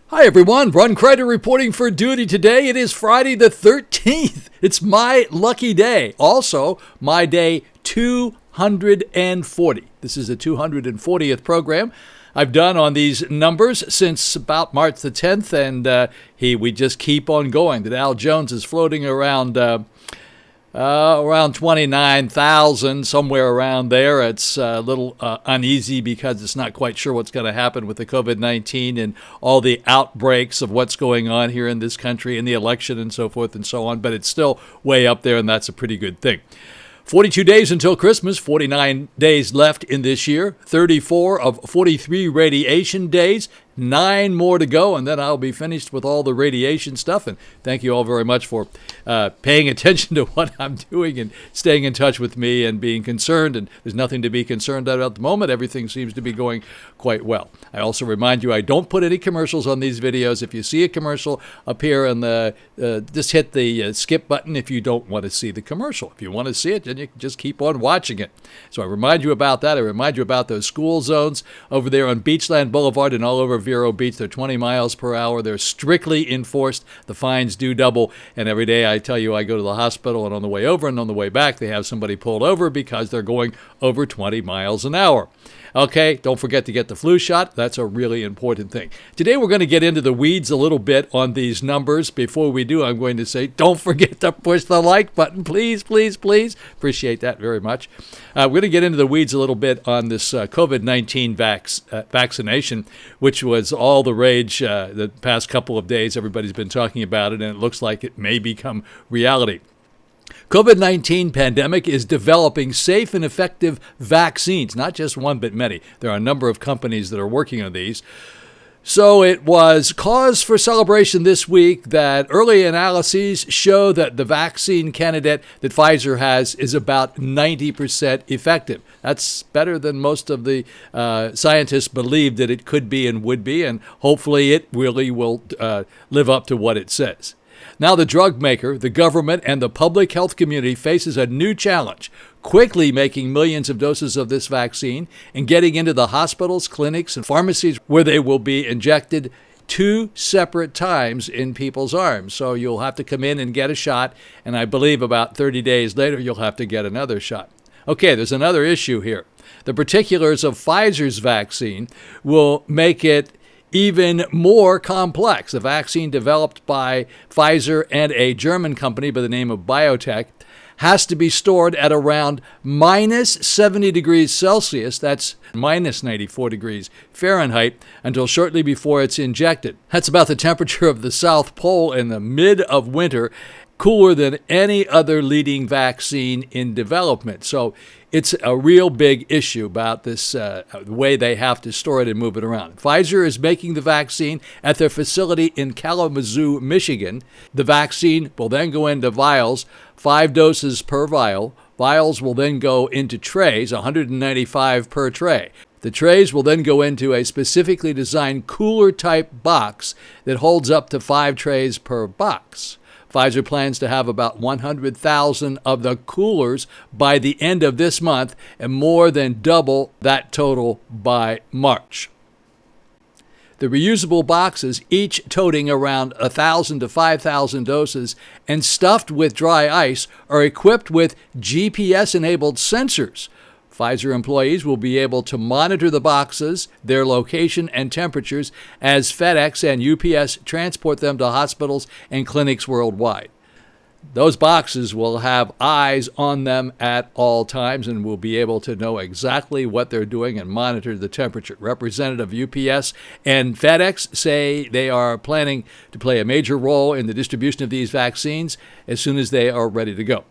Hi everyone, Crider reporting for duty today. It is Friday the 13th. It's my lucky day. Also, my day 240. This is the 240th program I've done on these numbers since about March the 10th, and we just keep on going. The Dow Jones is floating around 29,000, somewhere around there. It's a little uneasy because it's not quite sure what's going to happen with the COVID-19 and all the outbreaks of what's going on here in this country and the election and so forth and so on. But it's still way up there, and that's a pretty good thing. 42 days until Christmas, 49 days left in this year, 34 of 43 radiation days, 9 more to go, and then I'll be finished with all the radiation stuff. And thank you all very much for paying attention to what I'm doing and staying in touch with me and being concerned. And there's nothing to be concerned about at the moment. Everything seems to be going quite well. I also remind you I don't put any commercials on these videos. If you see a commercial appear on just hit the skip button if you don't want to see the commercial. If you want to see it, then you can just keep on watching it. So I remind you about that. I remind you about those school zones over there on Beachland Boulevard and all over Vero Beach. They're 20 miles per hour. They're strictly enforced. The fines do double. And every day I tell you I go to the hospital, and on the way over and on the way back they have somebody pulled over because they're going over 20 miles an hour. Okay, don't forget to get the flu shot. That's a really important thing. Today we're going to get into the weeds a little bit on these numbers. Before we do, I'm going to say don't forget to push the like button. Please, please, please. Appreciate that very much. We're going to get into the weeds a little bit on this COVID-19 vaccination, which was all the rage the past couple of days. Everybody's been talking about it, and it looks like it may become reality. COVID-19 pandemic is developing safe and effective vaccines, not just one, but many. There are a number of companies that are working on these. So it was cause for celebration this week that early analyses show that the vaccine candidate that Pfizer has is about 90% effective. That's better than most of the scientists believed that it could be and would be, and hopefully it really will live up to what it says. Now the drug maker, the government, and the public health community faces a new challenge, quickly making millions of doses of this vaccine and getting into the hospitals, clinics, and pharmacies where they will be injected 2 separate times in people's arms. So you'll have to come in and get a shot, and I believe about 30 days later you'll have to get another shot. Okay, there's another issue here. The particulars of Pfizer's vaccine will make it even more complex. A vaccine developed by Pfizer and a German company by the name of BioNTech has to be stored at around minus 70 degrees Celsius, that's minus 94 degrees Fahrenheit, until shortly before it's injected. That's about the temperature of the South Pole in the mid of winter, cooler than any other leading vaccine in development. So it's a real big issue about this the way they have to store it and move it around. Pfizer is making the vaccine at their facility in Kalamazoo, Michigan. The vaccine will then go into vials, 5 doses per vial. Vials will then go into trays, 195 per tray. The trays will then go into a specifically designed cooler-type box that holds up to 5 trays per box. Pfizer plans to have about 100,000 of the coolers by the end of this month and more than double that total by March. The reusable boxes, each toting around 1,000 to 5,000 doses and stuffed with dry ice, are equipped with GPS-enabled sensors. Pfizer employees will be able to monitor the boxes, their location, and temperatures as FedEx and UPS transport them to hospitals and clinics worldwide. Those boxes will have eyes on them at all times and will be able to know exactly what they're doing and monitor the temperature. Representative UPS and FedEx say they are planning to play a major role in the distribution of these vaccines as soon as they are ready to go.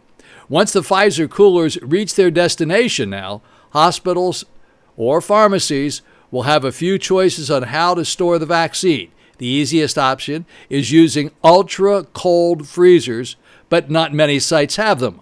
Once the Pfizer coolers reach their destination now, hospitals or pharmacies will have a few choices on how to store the vaccine. The easiest option is using ultra-cold freezers, but not many sites have them.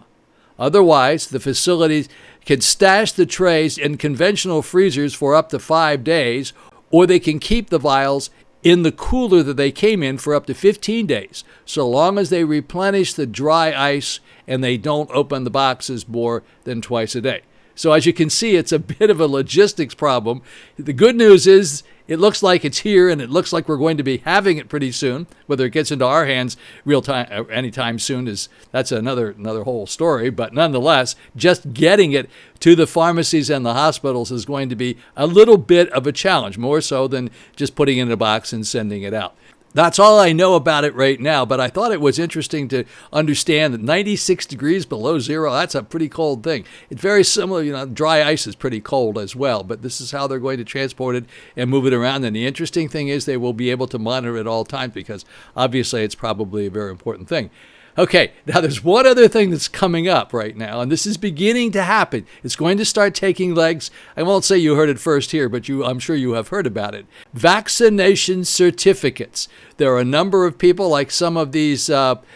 Otherwise, the facilities can stash the trays in conventional freezers for up to 5 days, or they can keep the vials in the cooler that they came in for up to 15 days, so long as they replenish the dry ice and they don't open the boxes more than twice a day. So as you can see, it's a bit of a logistics problem. The good news is it looks like it's here, and it looks like we're going to be having it pretty soon. Whether it gets into our hands real time anytime soon that's another whole story. But nonetheless, just getting it to the pharmacies and the hospitals is going to be a little bit of a challenge, more so than just putting it in a box and sending it out. That's all I know about it right now, but I thought it was interesting to understand that 96 degrees below zero, that's a pretty cold thing. It's very similar, dry ice is pretty cold as well, but this is how they're going to transport it and move it around. And the interesting thing is they will be able to monitor it at all times because obviously it's probably a very important thing. Okay, now there's one other thing that's coming up right now, and this is beginning to happen. It's going to start taking legs. I won't say you heard it first here, but I'm sure you have heard about it. Vaccination certificates. There are a number of people, like some of these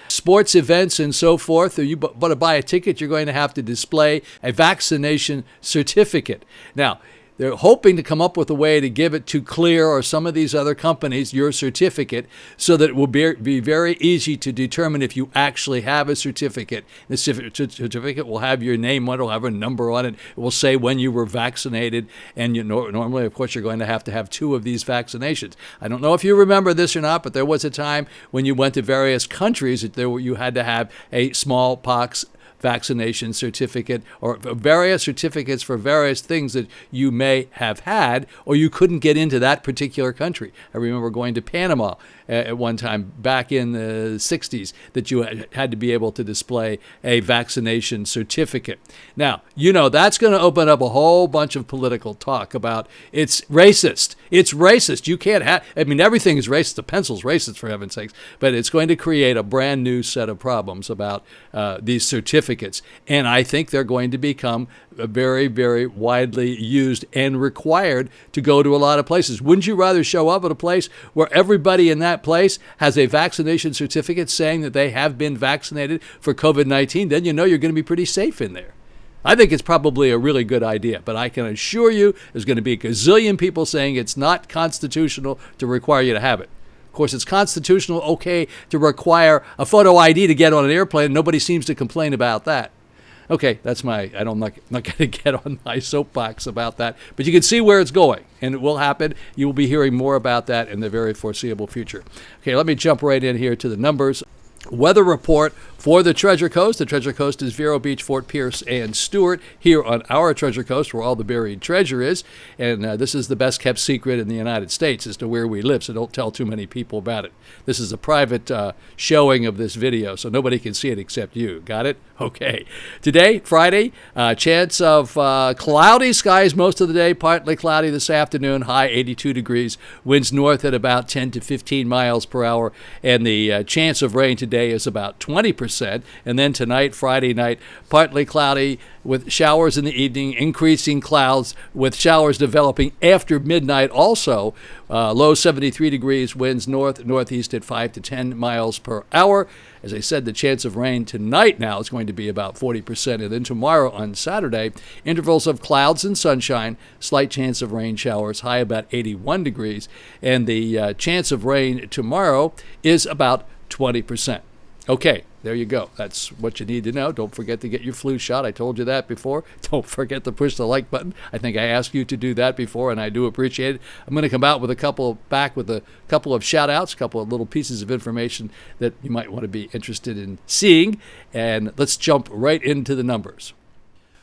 sports events and so forth, you want to buy a ticket, you're going to have to display a vaccination certificate. Now, they're hoping to come up with a way to give it to Clear or some of these other companies, your certificate, so that it will be very easy to determine if you actually have a certificate. The certificate will have your name on it, will have a number on it. It will say when you were vaccinated. And normally, of course, you're going to have 2 of these vaccinations. I don't know if you remember this or not, but there was a time when you went to various countries that you had to have a smallpox vaccination certificate or various certificates for various things that you may have had, or you couldn't get into that particular country. I remember going to Panama at one time back in the 60s that you had to be able to display a vaccination certificate. Now, that's going to open up a whole bunch of political talk about it's racist. It's racist. You can't have, everything is racist. The pencil's racist, for heaven's sakes, but it's going to create a brand new set of problems about these certificates. And I think they're going to become very, very widely used and required to go to a lot of places. Wouldn't you rather show up at a place where everybody in that place has a vaccination certificate saying that they have been vaccinated for COVID-19? Then you're going to be pretty safe in there. I think it's probably a really good idea, but I can assure you there's going to be a gazillion people saying it's not constitutional to require you to have it. Of course, it's constitutional, okay, to require a photo ID to get on an airplane. Nobody seems to complain about that. Okay, that's I'm not going to get on my soapbox about that, but you can see where it's going, and it will happen. You will be hearing more about that in the very foreseeable future. Okay, let me jump right in here to the numbers. Weather report for the Treasure Coast. The Treasure Coast is Vero Beach, Fort Pierce, and Stewart, here on our Treasure Coast where all the buried treasure is. And this is the best kept secret in the United States as to where we live, so don't tell too many people about it. This is a private showing of this video, so nobody can see it except you. Got it? Okay. Today, Friday, chance of cloudy skies most of the day, partly cloudy this afternoon, high 82 degrees, winds north at about 10 to 15 miles per hour, and the chance of rain today is about 20%. And then tonight, Friday night, partly cloudy with showers in the evening, increasing clouds with showers developing after midnight also. Low 73 degrees, winds northeast at 5 to 10 miles per hour. As I said, the chance of rain tonight now is going to be about 40%. And then tomorrow on Saturday, intervals of clouds and sunshine, slight chance of rain showers, high about 81 degrees. And the chance of rain tomorrow is about 20%. Okay, there you go. That's what you need to know. Don't forget to get your flu shot. I told you that before. Don't forget to push the like button. I think I asked you to do that before, and I do appreciate it. I'm going to come out with a couple of shout-outs, a couple of little pieces of information that you might want to be interested in seeing. And let's jump right into the numbers.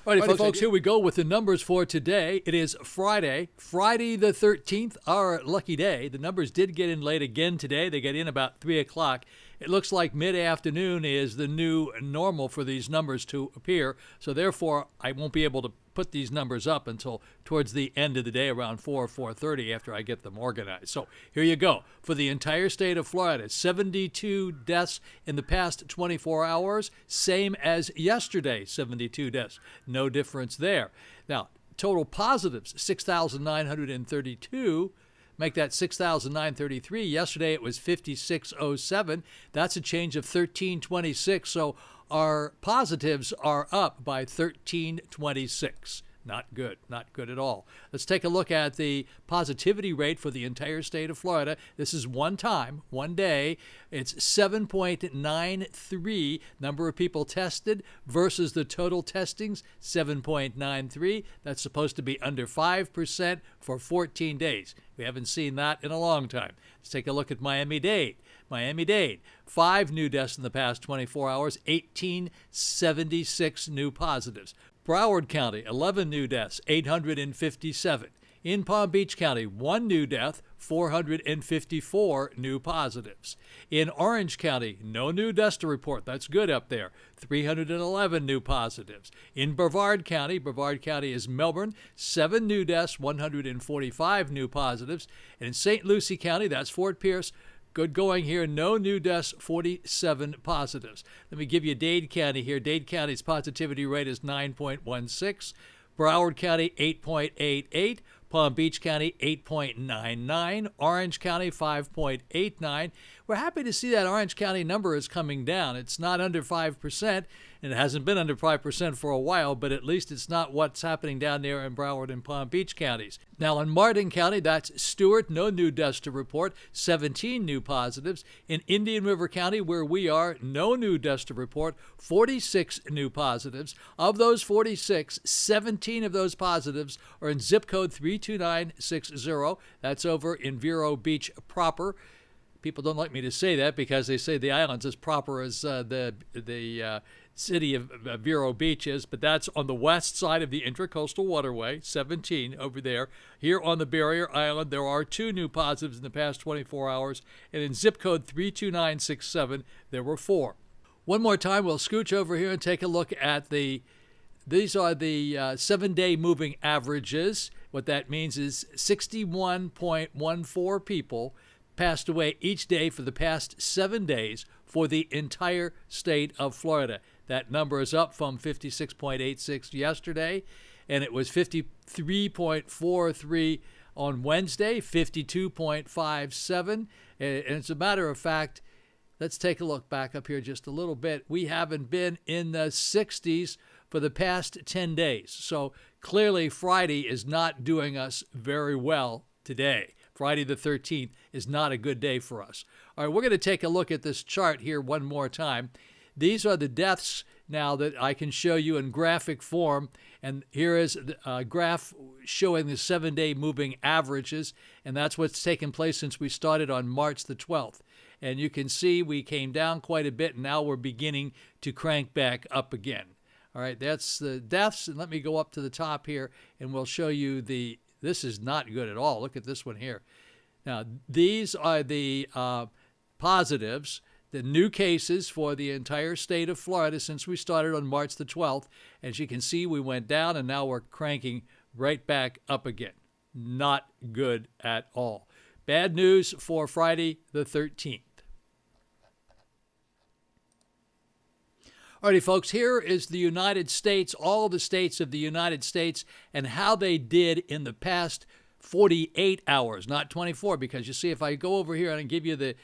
All right, folks, here we go with the numbers for today. It is Friday the 13th, our lucky day. The numbers did get in late again today. They get in about 3 o'clock. It looks like mid-afternoon is the new normal for these numbers to appear. So therefore, I won't be able to put these numbers up until towards the end of the day, around 4:30 after I get them organized. So here you go. For the entire state of Florida, 72 deaths in the past 24 hours, same as yesterday, 72 deaths. No difference there. Now, total positives, 6,932. Make that 6,933. Yesterday it was 5,607. That's a change of 1,326. So our positives are up by 1,326. Not good. Not good at all. Let's take a look at the positivity rate for the entire state of Florida. This is one time, one day. It's 7.93 number of people tested versus the total testings, 7.93. That's supposed to be under 5% for 14 days. We haven't seen that in a long time. Let's take a look at Miami-Dade. Miami-Dade, 5 new deaths in the past 24 hours, 1,876 new positives. Broward County, 11 new deaths, 857. In Palm Beach County, 1 new death, 454 new positives. In Orange County, no new deaths to report. That's good up there. 311 new positives. In Brevard County is Melbourne, 7 new deaths, 145 new positives. And in St. Lucie County, that's Fort Pierce, good going here. No new deaths, 47 positives. Let me give you Dade County here. Dade County's positivity rate is 9.16. Broward County, 8.88. Palm Beach County, 8.99. Orange County, 5.89. We're happy to see that Orange County number is coming down. It's not under 5%, and it hasn't been under 5% for a while, but at least it's not what's happening down there in Broward and Palm Beach counties. Now, in Martin County, that's Stewart, no new deaths to report, 17 new positives. In Indian River County, where we are, no new deaths to report, 46 new positives. Of those 46, 17 of those positives are in zip code 32960. That's over in Vero Beach proper. People don't like me to say that because they say the island's as proper as the city of Vero Beach is, but that's on the west side of the Intracoastal Waterway, 17 over there. Here on the Barrier Island, there are 2 new positives in the past 24 hours, and in zip code 32967, there were 4. One more time, we'll scooch over here and take a look at these are the 7-day moving averages. What that means is 61.14 people passed away each day for the past 7 days for the entire state of Florida. That number is up from 56.86 yesterday, and it was 53.43 on Wednesday, 52.57. And as a matter of fact, let's take a look back up here just a little bit. We haven't been in the 60s for the past 10 days. So clearly Friday is not doing us very well today. Friday the 13th is not a good day for us. All right, we're going to take a look at this chart here one more time. These are the deaths now that I can show you in graphic form. And here is a graph showing the 7-day moving averages. And that's what's taken place since we started on March the 12th. And you can see we came down quite a bit, and now we're beginning to crank back up again. All right, that's the deaths. And let me go up to the top here, and we'll show you this is not good at all. Look at this one here. Now, these are the positives, the new cases for the entire state of Florida since we started on March the 12th. As you can see, we went down, and now we're cranking right back up again. Not good at all. Bad news for Friday the 13th. Alrighty, folks, here is the United States, all the states of the United States, and how they did in the past 48 hours, not 24, because you see, if I go over here and I give you the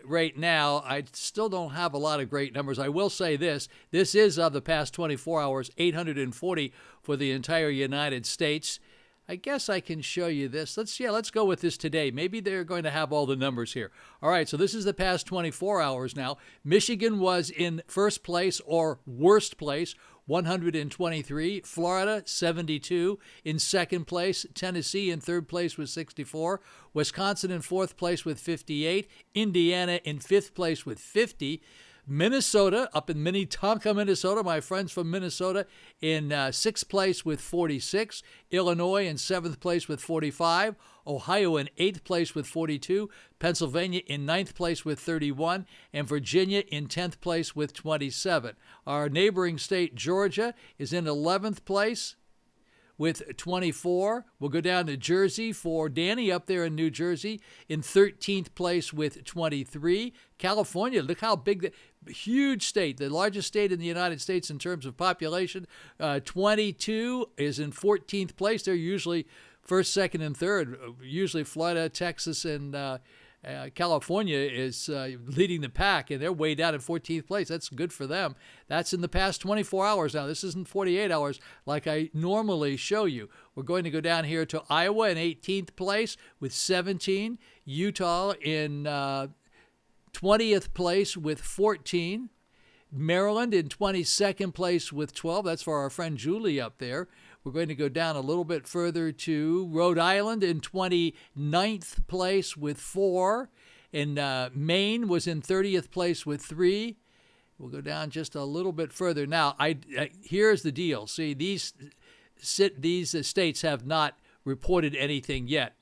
right now, I still don't have a lot of great numbers. I will say this is of the past 24 hours, 840 for the entire United States. I guess I can show you this. Let's go with this today. Maybe they're going to have all the numbers here. All right, so this is the past 24 hours now. Michigan was in first place or worst place, 123. Florida, 72. In second place, Tennessee in third place with 64. Wisconsin in fourth place with 58. Indiana in fifth place with 50. Minnesota, up in Minnetonka, Minnesota, my friends from Minnesota, in sixth place with 46. Illinois in seventh place with 45. Ohio in eighth place with 42. Pennsylvania in ninth place with 31. And Virginia in 10th place with 27. Our neighboring state, Georgia, is in 11th place with 24. We'll go down to Jersey for Danny up there in New Jersey in 13th place with 23. California, look how big, huge state, the largest state in the United States in terms of population. 22 is in 14th place. They're usually first, second, and third. Usually Florida, Texas, and California is leading the pack, and they're way down in 14th place. That's good for them. That's in the past 24 hours now. This isn't 48 hours like I normally show you. We're going to go down here to Iowa in 18th place with 17. Utah in 20th place with 14. Maryland in 22nd place with 12. That's for our friend Julie up there. We're going to go down a little bit further to Rhode Island in 29th place with 4. And Maine was in 30th place with 3. We'll go down just a little bit further. Now, here's the deal. See, these states have not reported anything yet.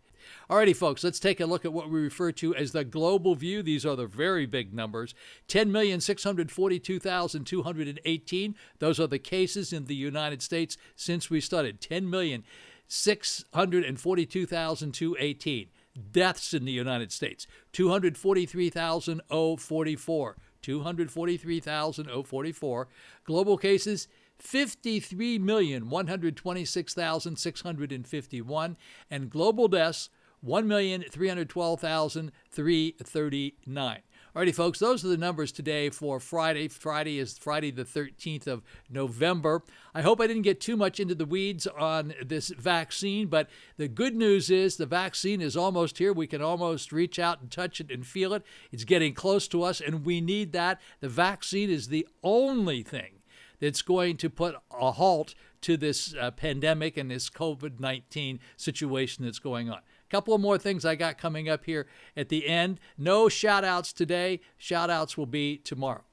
Alrighty, folks, let's take a look at what we refer to as the global view. These are the very big numbers. 10,642,218. Those are the cases in the United States since we started. 10,642,218. Deaths in the United States. 243,044. 243,044. Global cases, 53,126,651. And global deaths, 1,312,339. Alrighty, folks, those are the numbers today for Friday. Friday is Friday the 13th of November. I hope I didn't get too much into the weeds on this vaccine, but the good news is the vaccine is almost here. We can almost reach out and touch it and feel it. It's getting close to us, and we need that. The vaccine is the only thing that's going to put a halt to this pandemic and this COVID-19 situation that's going on. A couple of more things I got coming up here at the end. No shout-outs today. Shout-outs will be tomorrow.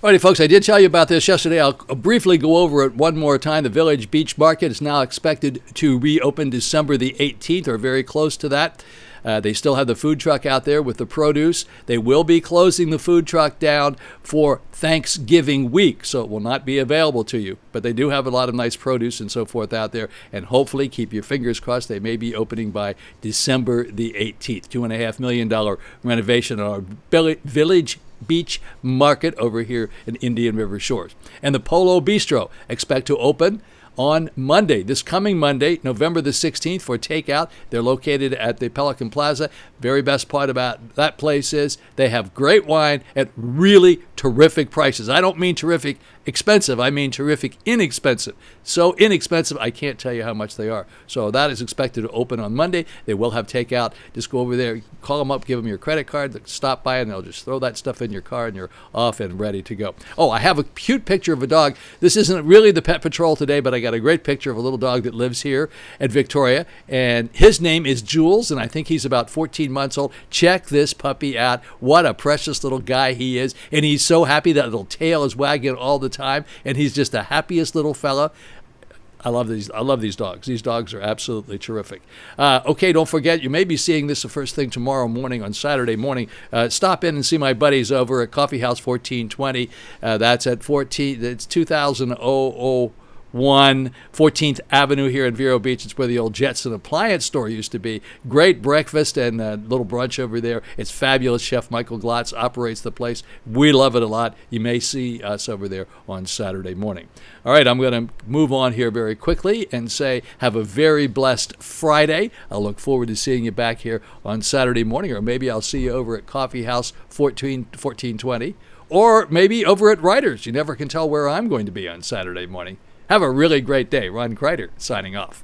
Alrighty, folks, I did tell you about this yesterday. I'll briefly go over it one more time. The Village Beach Market is now expected to reopen December the 18th, or very close to that. They still have the food truck out there with the produce. They will be closing the food truck down for Thanksgiving week, so it will not be available to you. But they do have a lot of nice produce and so forth out there, and hopefully, keep your fingers crossed, they may be opening by December the 18th. $2.5 million renovation on our Village Beach Market over here in Indian River Shores. And the Polo Bistro, expect to open on Monday, this coming Monday, November the 16th, for takeout. They're located at the Pelican Plaza. Very best part about that place is they have great wine at really terrific prices. I don't mean terrific expensive, I mean terrific inexpensive. So inexpensive, I can't tell you how much they are. So that is expected to open on Monday. They will have takeout. Just go over there, call them up, give them your credit card, stop by, and they'll just throw that stuff in your car, and you're off and ready to go. Oh, I have a cute picture of a dog. This isn't really the Pet Patrol today, but I got a great picture of a little dog that lives here at Victoria, and his name is Jules, and I think he's about 14 months old. Check this puppy out. What a precious little guy he is, and he's so happy. That little tail is wagging all the time, and he's just the happiest little fella. I love these dogs. These dogs are absolutely terrific. Okay, don't forget, you may be seeing this the first thing tomorrow morning on Saturday morning. Stop in and see my buddies over at Coffee House 1420. That's at 2001 14th Avenue here in Vero Beach. It's where the old Jetson appliance store used to be. Great breakfast and a little brunch over there. It's fabulous. Chef Michael Glotz operates the place. We love it a lot. You may see us over there on Saturday morning. All right, I'm going to move on here very quickly and say have a very blessed Friday. I look forward to seeing you back here on Saturday morning, or maybe I'll see you over at Coffee House 1420, or maybe over at Writers. You never can tell where I'm going to be on Saturday morning. Have a really great day. Ron Crider signing off.